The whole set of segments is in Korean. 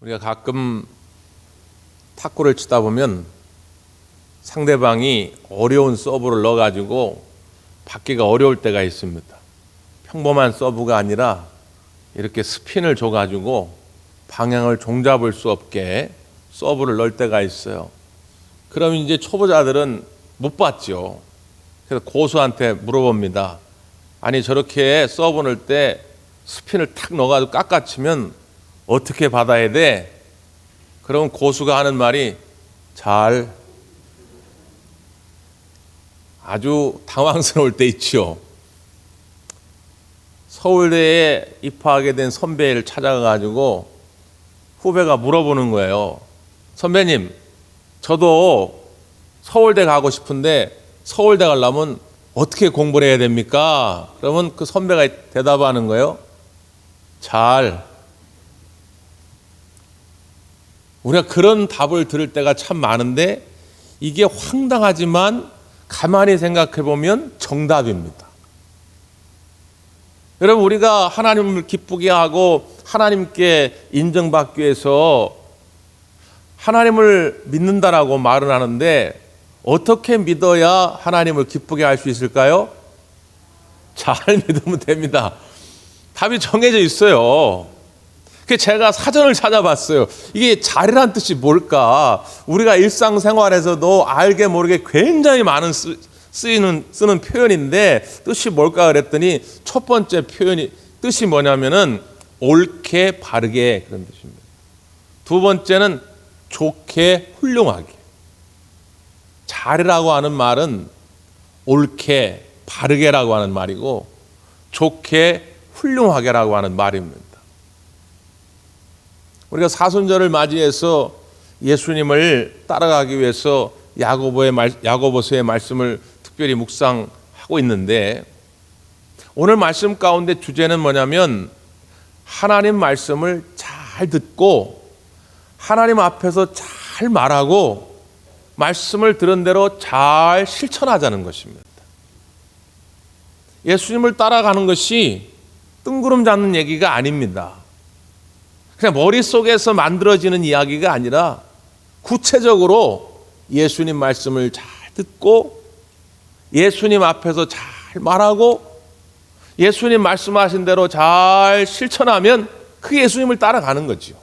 우리가 가끔 탁구를 치다 보면 상대방이 어려운 서브를 넣어가지고 받기가 어려울 때가 있습니다. 평범한 서브가 아니라 이렇게 스핀을 줘가지고 방향을 종잡을 수 없게 서브를 넣을 때가 있어요. 그럼 이제 초보자들은 못 받죠. 그래서 고수한테 물어봅니다. 아니 저렇게 서브 넣을 때 스핀을 탁 넣어가지고 깎아치면 어떻게 받아야 돼? 그럼 고수가 하는 말이 아주 당황스러울 때 있죠. 서울대에 입학하게 된 선배를 찾아가가지고 후배가 물어보는 거예요. 선배님, 저도 서울대 가고 싶은데 서울대 가려면 어떻게 공부를 해야 됩니까? 그러면 그 선배가 대답하는 거예요. 우리가 그런 답을 들을 때가 참 많은데 이게 황당하지만 가만히 생각해 보면 정답입니다. 여러분, 우리가 하나님을 기쁘게 하고 하나님께 인정받기 위해서 하나님을 믿는다라고 말을 하는데 어떻게 믿어야 하나님을 기쁘게 할 수 있을까요? 잘 믿으면 됩니다. 답이 정해져 있어요. 제가 사전을 찾아봤어요. 이게 잘이란 뜻이 뭘까? 우리가 일상생활에서도 알게 모르게 굉장히 많은 쓰는 표현인데 뜻이 뭘까 그랬더니 첫 번째 뜻이 뭐냐면은 옳게 바르게 그런 뜻입니다. 두 번째는 좋게 훌륭하게. 잘이라고 하는 말은 옳게 바르게라고 하는 말이고 좋게 훌륭하게라고 하는 말입니다. 우리가 사순절을 맞이해서 예수님을 따라가기 위해서 야고보서의 말씀을 특별히 묵상하고 있는데 오늘 말씀 가운데 주제는 뭐냐면 하나님 말씀을 잘 듣고 하나님 앞에서 잘 말하고 말씀을 들은 대로 잘 실천하자는 것입니다. 예수님을 따라가는 것이 뜬구름 잡는 얘기가 아닙니다. 그냥 머릿속에서 만들어지는 이야기가 아니라 구체적으로 예수님 말씀을 잘 듣고 예수님 앞에서 잘 말하고 예수님 말씀하신 대로 잘 실천하면 그 예수님을 따라가는 거죠.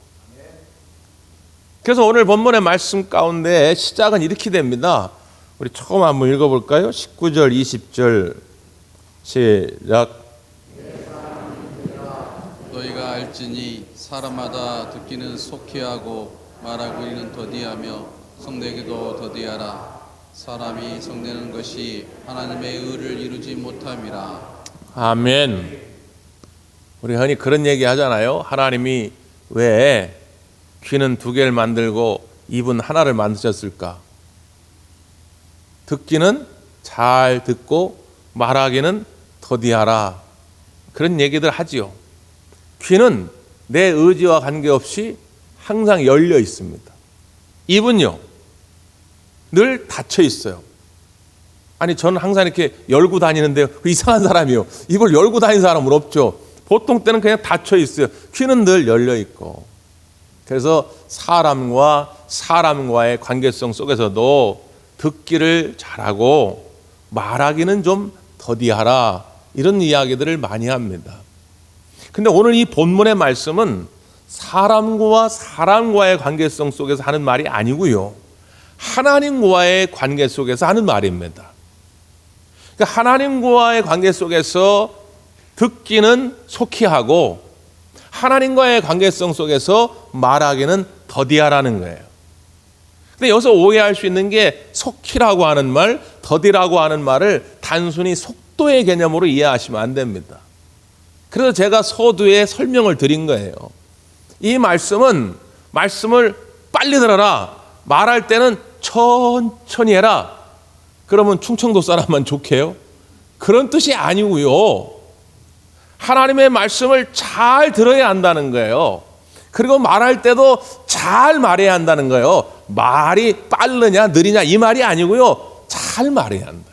그래서 오늘 본문의 말씀 가운데 시작은 이렇게 됩니다. 우리 처음 한번 읽어볼까요? 19절, 20절 시작. 너희가 알지니 사람마다 듣기는 속히 하고 말하기는 더디하며 성내기도 더디하라. 사람이 성내는 것이 하나님의 의를 이루지 못함이라. 아멘. 우리 흔히 그런 얘기 하잖아요. 하나님이 왜 귀는 두 개를 만들고 입은 하나를 만드셨을까? 듣기는 잘 듣고 말하기는 더디하라. 그런 얘기들 하지요. 귀는 내 의지와 관계없이 항상 열려 있습니다. 입은요, 늘 닫혀 있어요. 아니, 저는 항상 이렇게 열고 다니는데요. 이상한 사람이요. 입을 열고 다니는 사람은 없죠. 보통 때는 그냥 닫혀 있어요. 귀는 늘 열려 있고. 그래서 사람과의 관계성 속에서도 듣기를 잘하고 말하기는 좀 더디하라. 이런 이야기들을 많이 합니다. 근데 오늘 이 본문의 말씀은 사람과의 관계성 속에서 하는 말이 아니고요. 하나님과의 관계 속에서 하는 말입니다. 그러니까 하나님과의 관계 속에서 듣기는 속히 하고 하나님과의 관계성 속에서 말하기는 더디하라는 거예요. 근데 여기서 오해할 수 있는 게 속히라고 하는 말, 더디라고 하는 말을 단순히 속도의 개념으로 이해하시면 안 됩니다. 그래서 제가 서두에 설명을 드린 거예요. 이 말씀을 빨리 들어라. 말할 때는 천천히 해라. 그러면 충청도 사람만 좋게요? 그런 뜻이 아니고요. 하나님의 말씀을 잘 들어야 한다는 거예요. 그리고 말할 때도 잘 말해야 한다는 거예요. 말이 빠르냐 느리냐 이 말이 아니고요. 잘 말해야 한다.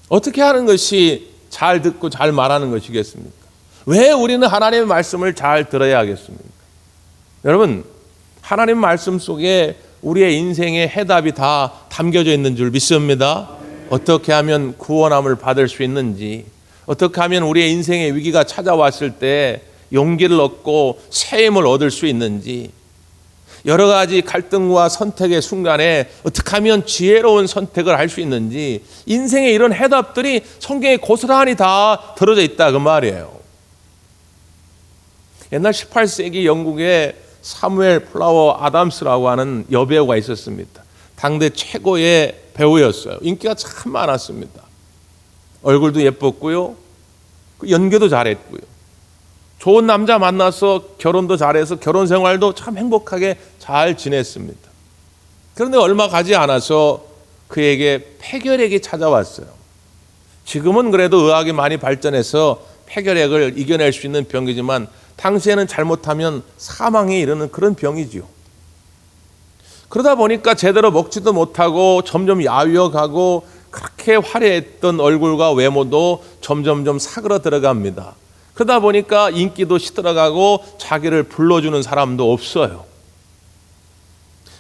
어떻게 하는 것이 잘 듣고 잘 말하는 것이겠습니까? 왜 우리는 하나님의 말씀을 잘 들어야 하겠습니까? 여러분, 하나님 말씀 속에 우리의 인생의 해답이 다 담겨져 있는 줄 믿습니다. 어떻게 하면 구원함을 받을 수 있는지, 어떻게 하면 우리의 인생의 위기가 찾아왔을 때 용기를 얻고 새 힘을 얻을 수 있는지, 여러 가지 갈등과 선택의 순간에 어떻게 하면 지혜로운 선택을 할 수 있는지, 인생의 이런 해답들이 성경에 고스란히 다 들어져 있다 그 말이에요. 옛날 18세기 영국에 사무엘 플라워 아담스라고 하는 여배우가 있었습니다. 당대 최고의 배우였어요. 인기가 참 많았습니다. 얼굴도 예뻤고요, 연기도 잘했고요, 좋은 남자 만나서 결혼도 잘해서 결혼 생활도 참 행복하게 잘 지냈습니다. 그런데 얼마 가지 않아서 그에게 폐결핵이 찾아왔어요. 지금은 그래도 의학이 많이 발전해서 폐결핵을 이겨낼 수 있는 병이지만 당시에는 잘못하면 사망에 이르는 그런 병이지요. 그러다 보니까 제대로 먹지도 못하고 점점 야위어가고 그렇게 화려했던 얼굴과 외모도 점점점 사그러들어갑니다. 그러다 보니까 인기도 시들어가고 자기를 불러주는 사람도 없어요.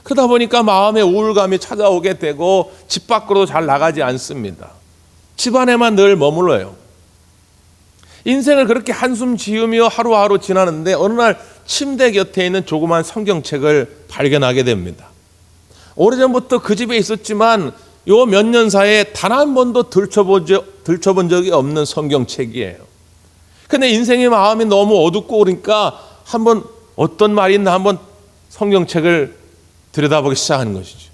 그러다 보니까 마음에 우울감이 찾아오게 되고 집 밖으로 잘 나가지 않습니다. 집 안에만 늘 머물러요. 인생을 그렇게 한숨 지으며 하루하루 지나는데 어느 날 침대 곁에 있는 조그만 성경책을 발견하게 됩니다. 오래전부터 그 집에 있었지만 요 몇 년 사이에 단 한 번도 들춰본 적이 없는 성경책이에요. 근데 인생의 마음이 너무 어둡고 그러니까 한번 어떤 말이 있나 한번 성경책을 들여다보기 시작하는 것이죠.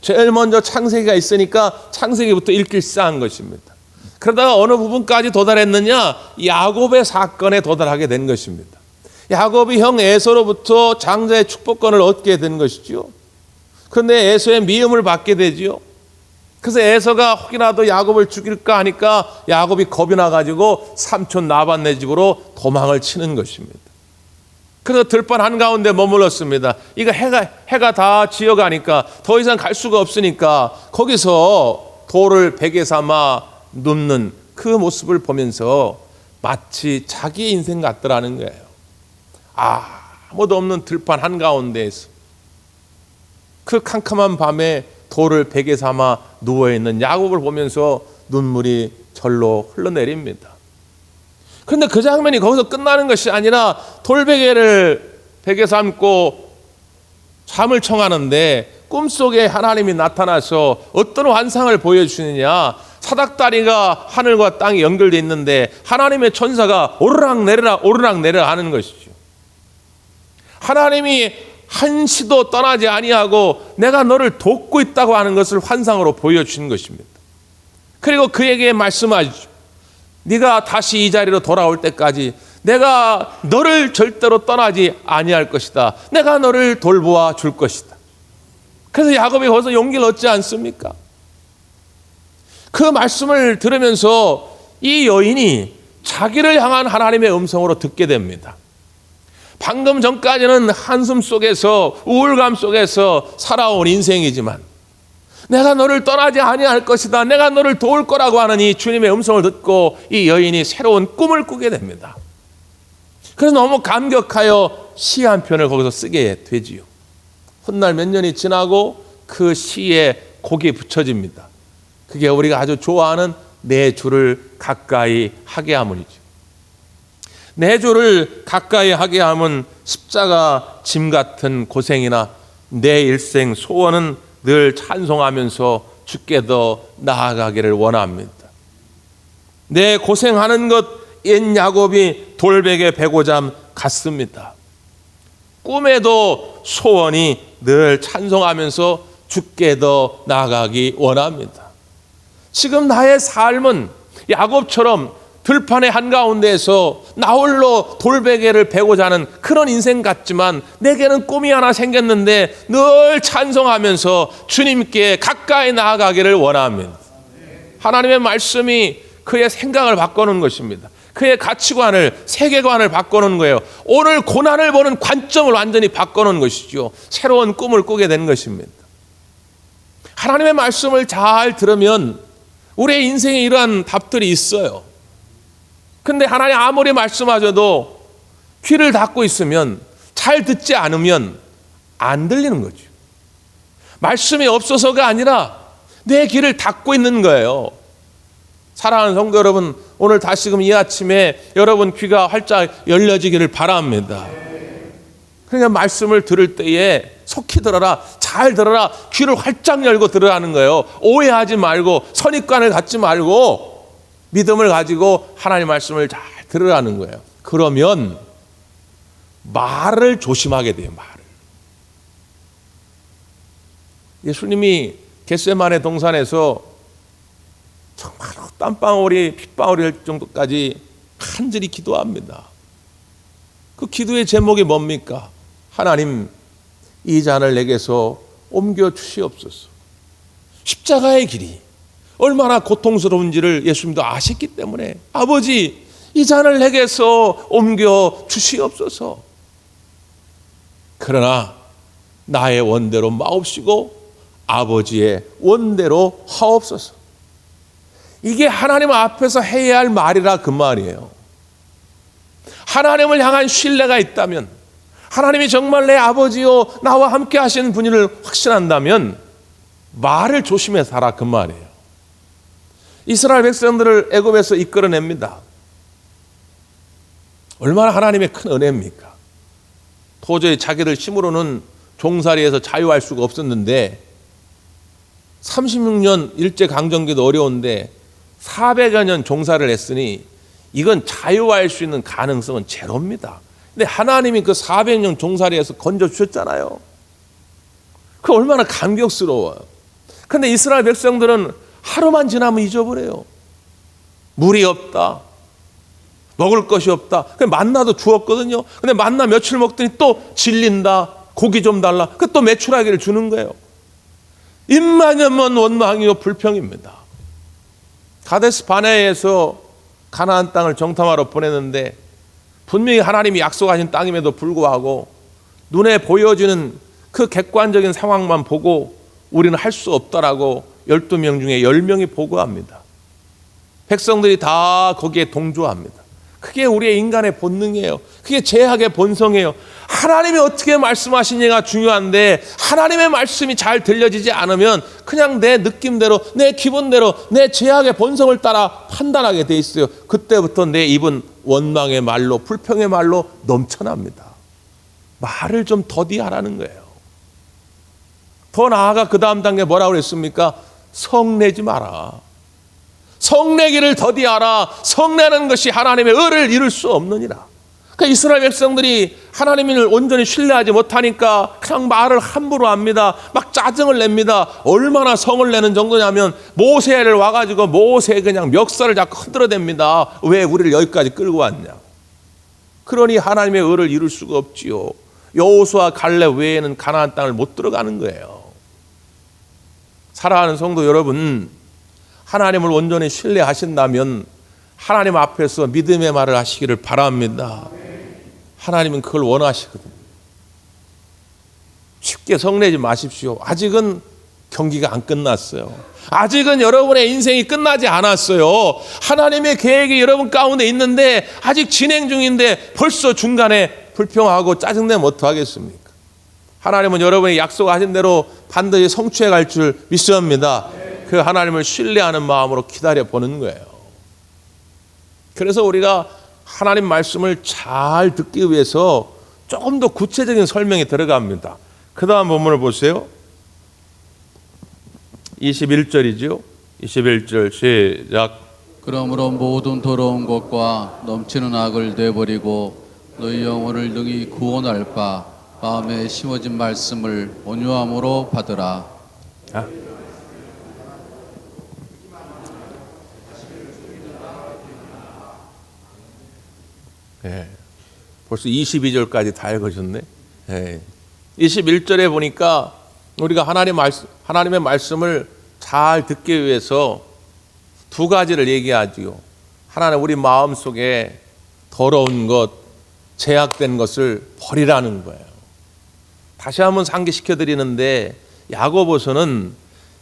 제일 먼저 창세기가 있으니까 창세기부터 읽기 시작한 것입니다. 그러다가 어느 부분까지 도달했느냐, 야곱의 사건에 도달하게 된 것입니다. 야곱이 형 에서로부터 장자의 축복권을 얻게 된 것이죠. 그런데 에서의 미움을 받게 되지요. 그래서 에서가 혹이라도 야곱을 죽일까 하니까 야곱이 겁이 나가지고 삼촌 라반네 집으로 도망을 치는 것입니다. 그래서 들판 한가운데 머물렀습니다. 이거 해가 다 지어가니까 더 이상 갈 수가 없으니까 거기서 돌을 베개 삼아 눕는 그 모습을 보면서 마치 자기의 인생 같더라는 거예요. 아무도 없는 들판 한가운데에서 그 캄캄한 밤에 돌을 베개 삼아 누워있는 야곱을 보면서 눈물이 절로 흘러내립니다. 그런데 그 장면이 거기서 끝나는 것이 아니라 돌베개를 베개 삼고 잠을 청하는데 꿈속에 하나님이 나타나서 어떤 환상을 보여주느냐, 사닥다리가 하늘과 땅이 연결되어 있는데 하나님의 천사가 오르락 내리락 하는 것이죠. 하나님이 한시도 떠나지 아니하고 내가 너를 돕고 있다고 하는 것을 환상으로 보여주신 것입니다. 그리고 그에게 말씀하시죠. 네가 다시 이 자리로 돌아올 때까지 내가 너를 절대로 떠나지 아니할 것이다. 내가 너를 돌보아 줄 것이다. 그래서 야곱이 거기서 용기를 얻지 않습니까? 그 말씀을 들으면서 이 여인이 자기를 향한 하나님의 음성으로 듣게 됩니다. 방금 전까지는 한숨 속에서 우울감 속에서 살아온 인생이지만 내가 너를 떠나지 아니할 것이다, 내가 너를 도울 거라고 하는 이 주님의 음성을 듣고 이 여인이 새로운 꿈을 꾸게 됩니다. 그래서 너무 감격하여 시 한 편을 거기서 쓰게 되지요. 훗날 몇 년이 지나고 그 시에 곡이 붙여집니다. 그게 우리가 아주 좋아하는 내 주를 가까이 하게 함이죠. 내 주를 가까이 하게 함은 십자가 짐 같은 고생이나 내 일생 소원은 늘 찬송하면서 주께 더 나아가기를 원합니다. 내 고생하는 것 옛 야곱이 돌베개 베고잠 같습니다. 꿈에도 소원이 늘 찬송하면서 주께 더 나아가기 원합니다. 지금 나의 삶은 야곱처럼 들판의 한가운데에서 나홀로 돌베개를 베고 자는 그런 인생 같지만 내게는 꿈이 하나 생겼는데 늘 찬송하면서 주님께 가까이 나아가기를 원합니다. 하나님의 말씀이 그의 생각을 바꾸는 것입니다. 그의 가치관을, 세계관을 바꾸는 거예요. 오늘 고난을 보는 관점을 완전히 바꾸는 것이죠. 새로운 꿈을 꾸게 된 것입니다. 하나님의 말씀을 잘 들으면 우리의 인생에 이러한 답들이 있어요. 근데 하나님 아무리 말씀하셔도 귀를 닫고 있으면 잘 듣지 않으면 안 들리는 거죠. 말씀이 없어서가 아니라 내 귀를 닫고 있는 거예요. 사랑하는 성도 여러분, 오늘 다시금 이 아침에 여러분 귀가 활짝 열려지기를 바랍니다. 그러니까 말씀을 들을 때에 속히 들어라, 잘 들어라, 귀를 활짝 열고 들으라는 거예요. 오해하지 말고 선입관을 갖지 말고 믿음을 가지고 하나님 말씀을 잘 들으라는 거예요. 그러면 말을 조심하게 돼요. 말을. 예수님이 겟세마네 동산에서 정말 땀방울이 핏방울이 할 정도까지 간절히 기도합니다. 그 기도의 제목이 뭡니까? 하나님, 이 잔을 내게서 옮겨 주시옵소서. 십자가의 길이 얼마나 고통스러운지를 예수님도 아셨기 때문에 아버지, 이 잔을 내게서 옮겨 주시옵소서. 그러나 나의 원대로 마옵시고 아버지의 원대로 하옵소서. 이게 하나님 앞에서 해야 할 말이라 그 말이에요. 하나님을 향한 신뢰가 있다면, 하나님이 정말 내 아버지요 나와 함께 하시는 분을 확신한다면 말을 조심해 살아 그 말이에요. 이스라엘 백성들을 애굽에서 이끌어냅니다. 얼마나 하나님의 큰 은혜입니까? 도저히 자기들 힘으로는 종살이에서 자유할 수가 없었는데 36년 일제강점기도 어려운데 400여 년 종살이를 했으니 이건 자유할 수 있는 가능성은 제로입니다. 근데 하나님이 그 400년 종살이에서 건져주셨잖아요. 그 얼마나 감격스러워요. 근데 이스라엘 백성들은 하루만 지나면 잊어버려요. 물이 없다, 먹을 것이 없다. 만나도 주었거든요. 근데 만나 며칠 먹더니 또 질린다, 고기 좀 달라. 그 또 메추라기를 주는 거예요. 입만여면 원망이요 불평입니다. 가데스 바네에서 가나안 땅을 정탐하러 보냈는데 분명히 하나님이 약속하신 땅임에도 불구하고 눈에 보여지는 그 객관적인 상황만 보고 우리는 할 수 없다라고 12명 중에 10명이 보고합니다. 백성들이 다 거기에 동조합니다. 그게 우리의 인간의 본능이에요. 그게 죄악의 본성이에요. 하나님이 어떻게 말씀하시냐가 중요한데 하나님의 말씀이 잘 들려지지 않으면 그냥 내 느낌대로, 내 기분대로, 내 죄악의 본성을 따라 판단하게 돼 있어요. 그때부터 내 입은 원망의 말로, 불평의 말로 넘쳐납니다. 말을 좀 더디하라는 거예요. 더 나아가 그 다음 단계 뭐라고 그랬습니까? 성내지 마라. 성내기를 더디하라. 성내는 것이 하나님의 의를 이룰 수 없느니라. 그러니까 이스라엘 백성들이 하나님을 온전히 신뢰하지 못하니까 그냥 말을 함부로 합니다. 막 짜증을 냅니다. 얼마나 성을 내는 정도냐면 모세를 와가지고 모세 그냥 멱살을 잡고 흔들어댑니다. 왜 우리를 여기까지 끌고 왔냐. 그러니 하나님의 의를 이룰 수가 없지요. 여호수아 갈렙 외에는 가나안 땅을 못 들어가는 거예요. 사랑하는 성도 여러분, 하나님을 온전히 신뢰하신다면 하나님 앞에서 믿음의 말을 하시기를 바랍니다. 하나님은 그걸 원하시거든요. 쉽게 성내지 마십시오. 아직은 경기가 안 끝났어요. 아직은 여러분의 인생이 끝나지 않았어요. 하나님의 계획이 여러분 가운데 있는데 아직 진행 중인데 벌써 중간에 불평하고 짜증내면 어떡하겠습니까? 하나님은 여러분이 약속하신 대로 반드시 성취해 갈 줄 믿습니다. 그 하나님을 신뢰하는 마음으로 기다려 보는 거예요. 그래서 우리가 하나님 말씀을 잘 듣기 위해서 조금 더 구체적인 설명이 들어갑니다. 그 다음 본문을 보세요. 21절이죠. 21절 시작. 그러므로 모든 더러운 것과 넘치는 악을 내버리고 너희 영혼을 능히 구원할 바 마음에 심어진 말씀을 온유함으로 받으라. 네. 벌써 22절까지 다 읽으셨네. 네. 21절에 보니까 우리가 하나님의 말씀을 잘 듣기 위해서 두 가지를 얘기하지요. 하나는 우리 마음속에 더러운 것, 제약된 것을 버리라는 거예요. 다시 한번 상기시켜 드리는데 야고보서는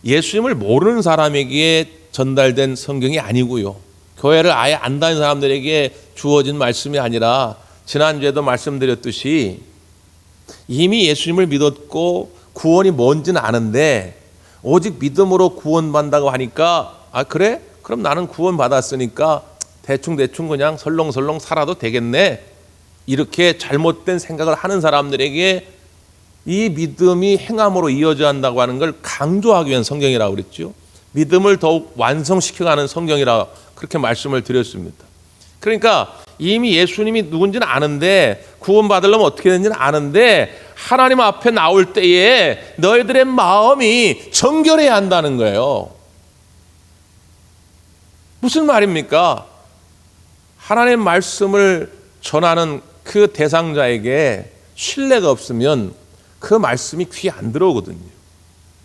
예수님을 모르는 사람에게 전달된 성경이 아니고요. 교회를 아예 안 다니는 사람들에게 주어진 말씀이 아니라 지난주에도 말씀드렸듯이 이미 예수님을 믿었고 구원이 뭔지는 아는데 오직 믿음으로 구원받는다고 하니까 아 그래? 그럼 나는 구원받았으니까 대충 그냥 설렁설렁 살아도 되겠네. 이렇게 잘못된 생각을 하는 사람들에게 이 믿음이 행함으로 이어져야 한다고 하는 걸 강조하기 위한 성경이라고 그랬죠. 믿음을 더욱 완성시켜가는 성경이라 그렇게 말씀을 드렸습니다. 그러니까 이미 예수님이 누군지는 아는데 구원받으려면 어떻게 되는지는 아는데 하나님 앞에 나올 때에 너희들의 마음이 정결해야 한다는 거예요. 무슨 말입니까? 하나님의 말씀을 전하는 그 대상자에게 신뢰가 없으면 그 말씀이 귀에 안 들어오거든요.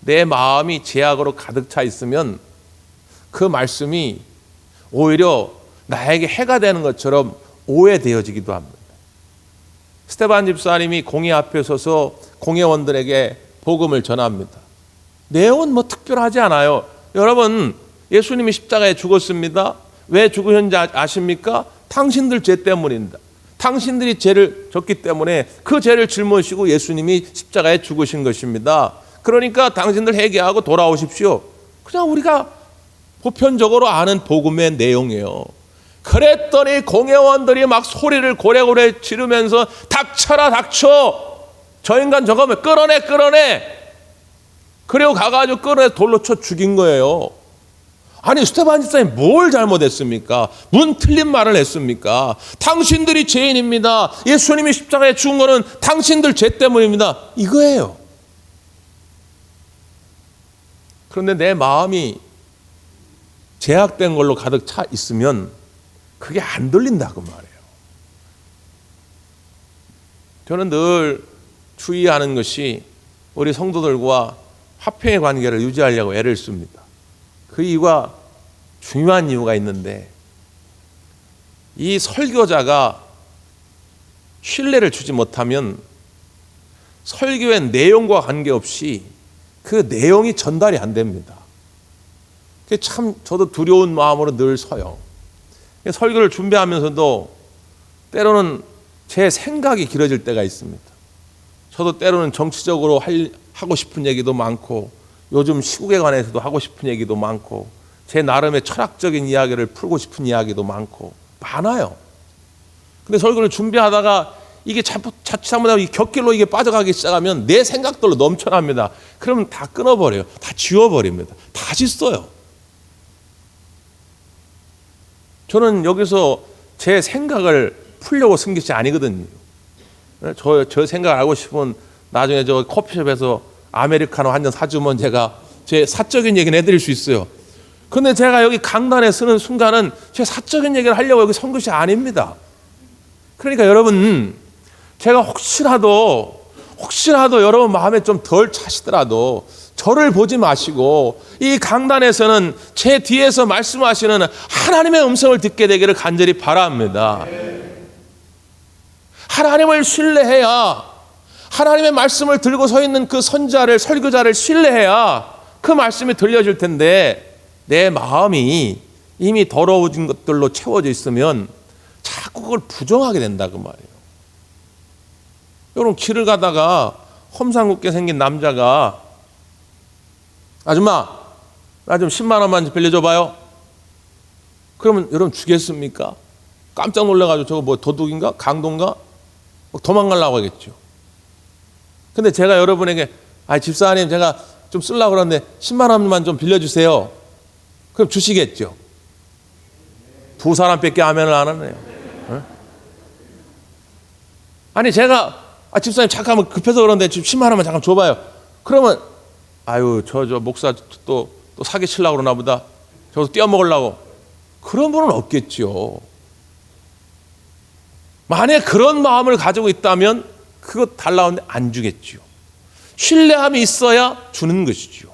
내 마음이 죄악으로 가득 차 있으면 그 말씀이 오히려 나에게 해가 되는 것처럼 오해되어지기도 합니다. 스테반 집사님이 공회 앞에 서서 공회원들에게 복음을 전합니다. 내용은 뭐 특별하지 않아요. 여러분, 예수님이 십자가에 죽었습니다. 왜 죽으셨는지 아십니까? 당신들 죄 때문입니다. 당신들이 죄를 졌기 때문에 그 죄를 짊어지시고 예수님이 십자가에 죽으신 것입니다. 그러니까 당신들 회개하고 돌아오십시오. 그냥 우리가 보편적으로 아는 복음의 내용이에요. 그랬더니 공회원들이 막 소리를 고래고래 지르면서 닥쳐라 닥쳐, 저 인간 저거면 끌어내. 그리고 가가지고 끌어내 돌로 쳐 죽인 거예요. 아니 스테반 집사님 뭘 잘못했습니까? 무슨 틀린 말을 했습니까? 당신들이 죄인입니다. 예수님이 십자가에 죽은 거는 당신들 죄 때문입니다. 이거예요. 그런데 내 마음이 제약된 걸로 가득 차 있으면 그게 안 들린다고 말해요. 저는 늘 주의하는 것이 우리 성도들과 화평의 관계를 유지하려고 애를 씁니다. 그 이유가 중요한 이유가 있는데 이 설교자가 신뢰를 주지 못하면 설교의 내용과 관계없이 그 내용이 전달이 안 됩니다. 그게 참 저도 두려운 마음으로 늘 서요. 설교를 준비하면서도 때로는 제 생각이 길어질 때가 있습니다. 저도 때로는 정치적으로 하고 싶은 얘기도 많고 요즘 시국에 관해서도 하고 싶은 얘기도 많고 제 나름의 철학적인 이야기를 풀고 싶은 이야기도 많아요. 근데 설교를 준비하다가 이게 자칫하면 이 곁길로 이게 빠져가기 시작하면 내 생각들로 넘쳐납니다. 그러면 다 끊어버려요. 다 지워버립니다. 다시 써요. 저는 여기서 제 생각을 풀려고 쓴 것이 아니거든요. 저 생각을 알고 싶으면 나중에 저 커피숍에서 아메리카노 한 잔 사주면 제가 제 사적인 얘기는 해드릴 수 있어요. 근데 제가 여기 강단에 서는 순간은 제 사적인 얘기를 하려고 여기 선 것이 아닙니다. 그러니까 여러분, 제가 혹시라도 여러분 마음에 좀 덜 차시더라도 저를 보지 마시고 이 강단에서는 제 뒤에서 말씀하시는 하나님의 음성을 듣게 되기를 간절히 바랍니다. 하나님을 신뢰해야, 하나님의 말씀을 들고 서 있는 그 선자를, 설교자를 신뢰해야 그 말씀이 들려질 텐데 내 마음이 이미 더러워진 것들로 채워져 있으면 자꾸 그걸 부정하게 된다 그 말이에요. 여러분, 길을 가다가 험상궂게 생긴 남자가 아줌마, 나 좀 10만 원만 좀 빌려줘봐요. 그러면 여러분 주겠습니까? 깜짝 놀라가지고 저거 뭐 도둑인가? 강도인가? 도망가려고 하겠죠. 근데 제가 여러분에게 집사님 제가 좀 쓰려고 그러는데 10만 원만 좀 빌려주세요. 그럼 주시겠죠. 두 사람밖에 아멘을 안 하네요. 어? 아니 제가 집사님 잠깐만 급해서 그러는데 지금 10만 원만 잠깐 줘봐요. 그러면 저 목사 또 사기 치려고 그러나 보다. 저기서 떼어먹으려고. 그런 분은 없겠죠. 만약에 그런 마음을 가지고 있다면 그거 달라는데 안 주겠죠. 신뢰함이 있어야 주는 것이죠.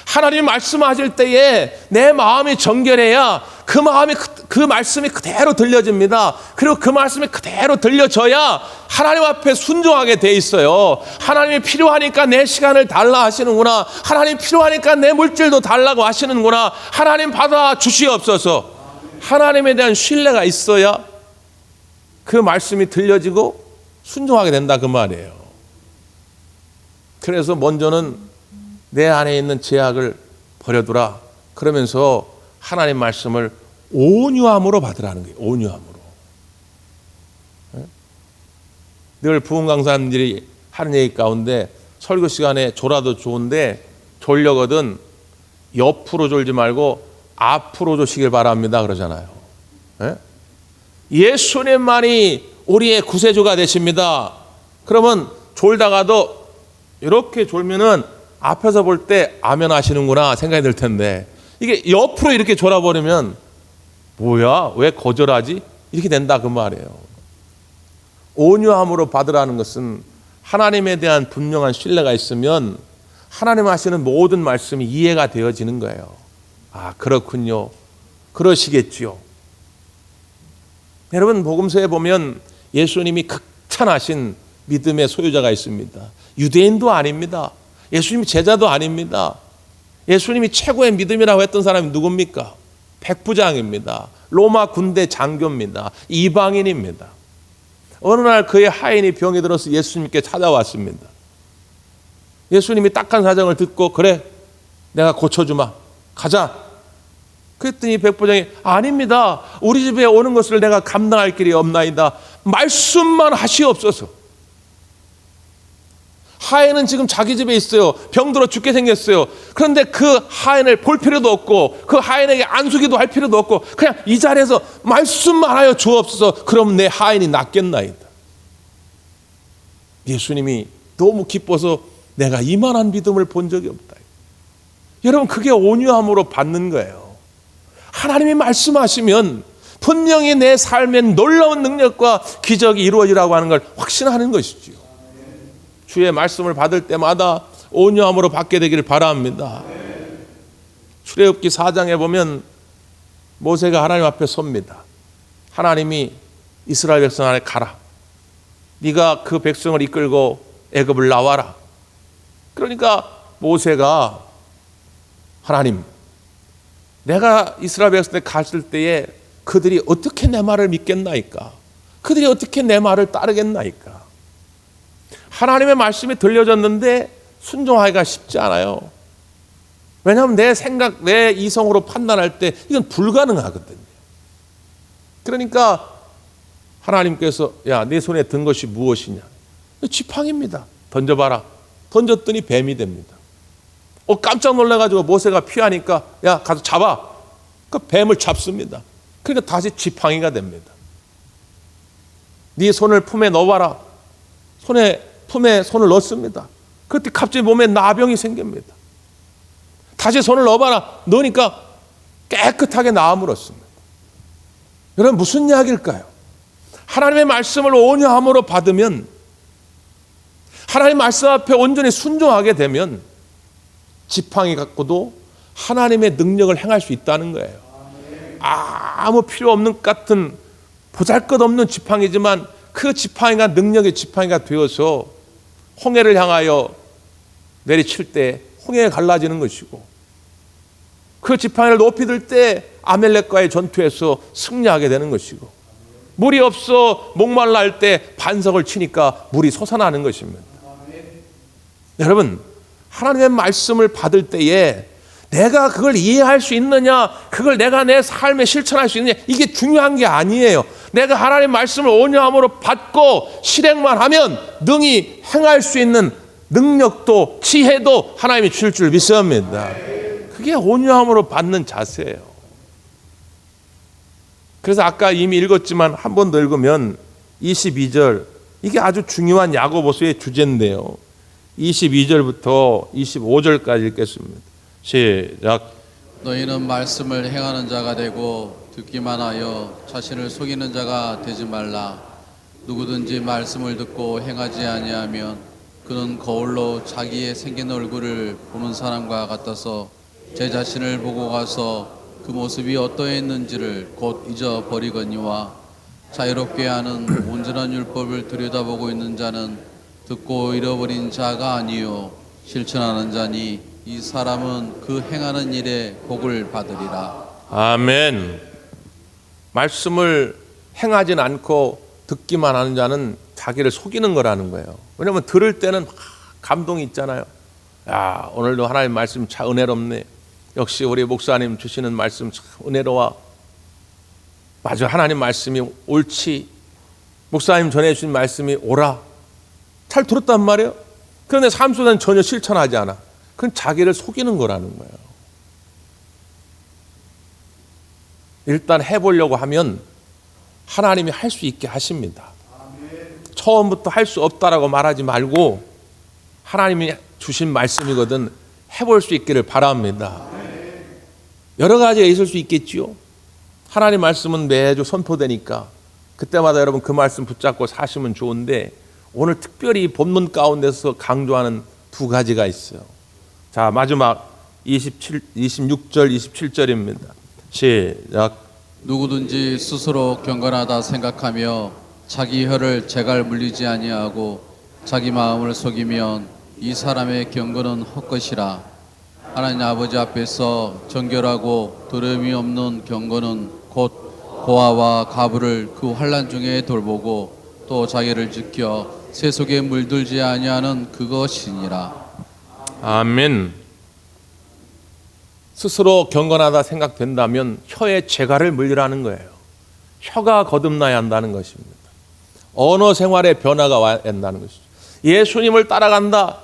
하나님 말씀하실 때에 내 마음이 정결해야 그 말씀이 그대로 들려집니다. 그리고 그 말씀이 그대로 들려져야 하나님 앞에 순종하게 돼 있어요. 하나님이 필요하니까 내 시간을 달라 하시는구나. 하나님 필요하니까 내 물질도 달라고 하시는구나. 하나님 받아 주시옵소서. 하나님에 대한 신뢰가 있어야 그 말씀이 들려지고 순종하게 된다 그 말이에요. 그래서 먼저는 내 안에 있는 죄악을 버려두라. 그러면서 하나님 말씀을 온유함으로 받으라는 거예요. 온유함으로. 늘 부흥 강사님들이 하는 얘기 가운데 설교 시간에 졸아도 좋은데 졸려거든 옆으로 졸지 말고 앞으로 조시길 바랍니다 그러잖아요. 예수님만이 우리의 구세주가 되십니다. 그러면 졸다가도 이렇게 졸면은 앞에서 볼 때 아멘 하시는구나 생각이 들 텐데 이게 옆으로 이렇게 졸아버리면 뭐야 왜 거절하지? 이렇게 된다 그 말이에요. 온유함으로 받으라는 것은 하나님에 대한 분명한 신뢰가 있으면 하나님 하시는 모든 말씀이 이해가 되어지는 거예요. 아 그렇군요. 그러시겠지요. 여러분 복음서에 보면 예수님이 극찬하신 믿음의 소유자가 있습니다. 유대인도 아닙니다. 예수님이 제자도 아닙니다. 예수님이 최고의 믿음이라고 했던 사람이 누굽니까? 백부장입니다. 로마 군대 장교입니다. 이방인입니다. 어느 날 그의 하인이 병이 들어서 예수님께 찾아왔습니다. 예수님이 딱한 사정을 듣고 그래 내가 고쳐주마 가자. 그랬더니 백부장이 아닙니다. 우리 집에 오는 것을 내가 감당할 길이 없나이다. 말씀만 하시옵소서. 하인은 지금 자기 집에 있어요. 병들어 죽게 생겼어요. 그런데 그 하인을 볼 필요도 없고 그 하인에게 안수기도 할 필요도 없고 그냥 이 자리에서 말씀만 하여 주옵소서. 그럼 내 하인이 낫겠나이다. 예수님이 너무 기뻐서 내가 이만한 믿음을 본 적이 없다. 여러분 그게 온유함으로 받는 거예요. 하나님이 말씀하시면 분명히 내 삶엔 놀라운 능력과 기적이 이루어지라고 하는 걸 확신하는 것이지요. 주의 말씀을 받을 때마다 온유함으로 받게 되기를 바랍니다. 출애굽기 4장에 보면 모세가 하나님 앞에 섭니다. 하나님이 이스라엘 백성 안에 가라. 네가 그 백성을 이끌고 애굽을 나와라. 그러니까 모세가 하나님 내가 이스라엘 백성에 갔을 때에 그들이 어떻게 내 말을 믿겠나이까? 그들이 어떻게 내 말을 따르겠나이까? 하나님의 말씀이 들려졌는데 순종하기가 쉽지 않아요. 왜냐하면 내 생각, 내 이성으로 판단할 때 이건 불가능하거든요. 그러니까 하나님께서 야, 네 손에 든 것이 무엇이냐? 지팡이입니다. 던져봐라. 던졌더니 뱀이 됩니다. 깜짝 놀라가지고 모세가 피하니까 야, 가서 잡아. 그 뱀을 잡습니다. 그러니까 다시 지팡이가 됩니다. 네 손을 품에 넣어봐라. 품에 손을 넣습니다. 그때 갑자기 몸에 나병이 생깁니다. 다시 손을 넣어봐라. 넣으니까 깨끗하게 나아물었습니다. 여러분 무슨 이야기일까요? 하나님의 말씀을 온유함으로 받으면 하나님 말씀 앞에 온전히 순종하게 되면 지팡이 갖고도 하나님의 능력을 행할 수 있다는 거예요. 아무 필요 없는 것 같은 보잘것없는 지팡이지만 그 지팡이가 능력의 지팡이가 되어서 홍해를 향하여 내리칠 때 홍해가 갈라지는 것이고 그 지팡이를 높이 들 때 아멜렉과의 전투에서 승리하게 되는 것이고 물이 없어 목말라 할 때 반석을 치니까 물이 솟아나는 것입니다. 여러분 하나님의 말씀을 받을 때에 내가 그걸 이해할 수 있느냐, 그걸 내가 내 삶에 실천할 수 있느냐, 이게 중요한 게 아니에요. 내가 하나님의 말씀을 온유함으로 받고 실행만 하면 능히 행할 수 있는 능력도 지혜도 하나님이 줄 줄 믿습니다. 그게 온유함으로 받는 자세예요. 그래서 아까 이미 읽었지만 한 번 더 읽으면 22절, 이게 아주 중요한 야고보서의 주제인데요. 22절부터 25절까지 읽겠습니다. 시작. 너희는 말씀을 행하는 자가 되고 듣기만 하여 자신을 속이는 자가 되지 말라. 누구든지 말씀을 듣고 행하지 아니하면 그는 거울로 자기의 생긴 얼굴을 보는 사람과 같아서 제 자신을 보고 가서 그 모습이 어떠했는지를 곧 잊어버리거니와 자유롭게 하는 온전한 율법을 들여다보고 있는 자는 듣고 잃어버린 자가 아니요 실천하는 자니 이 사람은 그 행하는 일에 복을 받으리라. 아멘. 말씀을 행하진 않고 듣기만 하는 자는 자기를 속이는 거라는 거예요. 왜냐하면 들을 때는 막 감동이 있잖아요. 야, 오늘도 하나님 말씀 참 은혜롭네. 역시 우리 목사님 주시는 말씀 참 은혜로워. 맞아, 하나님 말씀이 옳지. 목사님 전해주신 말씀이 옳아. 잘 들었단 말이에요. 그런데 삶 속에는 전혀 실천하지 않아. 그건 자기를 속이는 거라는 거예요. 일단 해보려고 하면 하나님이 할 수 있게 하십니다. 처음부터 할 수 없다라고 말하지 말고 하나님이 주신 말씀이거든 해볼 수 있기를 바랍니다. 여러 가지가 있을 수 있겠지요. 하나님 말씀은 매주 선포되니까 그때마다 여러분 그 말씀 붙잡고 사시면 좋은데 오늘 특별히 본문 가운데서 강조하는 두 가지가 있어요. 자, 마지막 26절 27절입니다. 시작. 누구든지 스스로 경건하다 생각하며 자기 혀를 재갈 물리지 아니하고 자기 마음을 속이면 이 사람의 경건은 헛것이라. 하나님 아버지 앞에서 정결하고 더러움이 없는 경건은 곧 고아와 가부를 그 환난 중에 돌보고 또 자기를 지켜 새 속에 물들지 아니하는 그것이니라. 아멘. 스스로 경건하다 생각된다면 혀에 재갈을 물리라는 거예요. 혀가 거듭나야 한다는 것입니다. 언어 생활의 변화가 와야 한다는 것이죠. 예수님을 따라간다,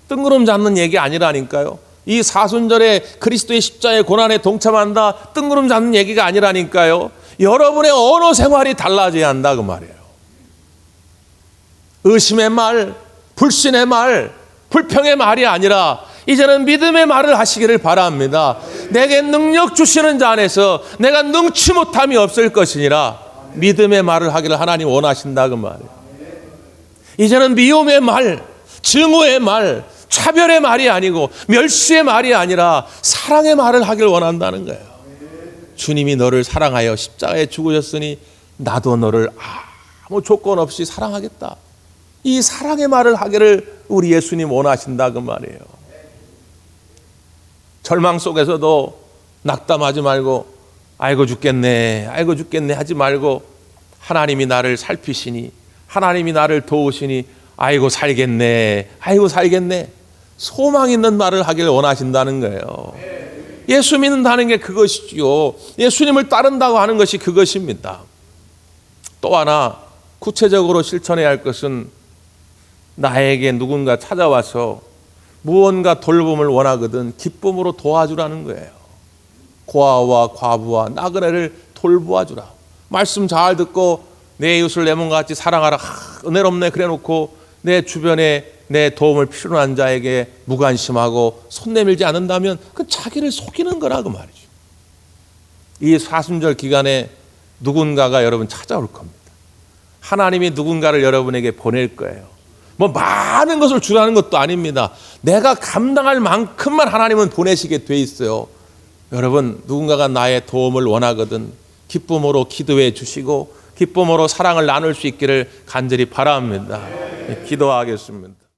뜬구름 잡는 얘기 아니라니까요. 이 사순절에 그리스도의 십자가의 고난에 동참한다, 뜬구름 잡는 얘기가 아니라니까요. 여러분의 언어 생활이 달라져야 한다 그 말이에요. 의심의 말, 불신의 말, 불평의 말이 아니라 이제는 믿음의 말을 하시기를 바랍니다. 내게 능력 주시는 자 안에서 내가 능치 못함이 없을 것이니라. 믿음의 말을 하기를 하나님 원하신다 그 말이에요. 이제는 미움의 말, 증오의 말, 차별의 말이 아니고 멸시의 말이 아니라 사랑의 말을 하기를 원한다는 거예요. 주님이 너를 사랑하여 십자가에 죽으셨으니 나도 너를 아무 조건 없이 사랑하겠다. 이 사랑의 말을 하기를 우리 예수님 원하신다 그 말이에요. 절망 속에서도 낙담하지 말고 아이고 죽겠네 하지 말고 하나님이 나를 살피시니 하나님이 나를 도우시니 아이고 살겠네 소망 있는 말을 하기를 원하신다는 거예요. 예수 믿는다는 게 그것이죠. 예수님을 따른다고 하는 것이 그것입니다. 또 하나 구체적으로 실천해야 할 것은 나에게 누군가 찾아와서 무언가 돌봄을 원하거든 기쁨으로 도와주라는 거예요. 고아와 과부와 나그네를 돌보아주라. 말씀 잘 듣고 내 이웃을 내 몸과 같이 사랑하라. 은혜롭네 그래 놓고 내 주변에 내 도움을 필요로 한 자에게 무관심하고 손 내밀지 않는다면 그건 자기를 속이는 거라 그 말이죠. 이 사순절 기간에 누군가가 여러분 찾아올 겁니다. 하나님이 누군가를 여러분에게 보낼 거예요. 뭐 많은 것을 주라는 것도 아닙니다. 내가 감당할 만큼만 하나님은 보내시게 돼 있어요. 여러분 누군가가 나의 도움을 원하거든 기쁨으로 기도해 주시고 기쁨으로 사랑을 나눌 수 있기를 간절히 바랍니다. 기도하겠습니다.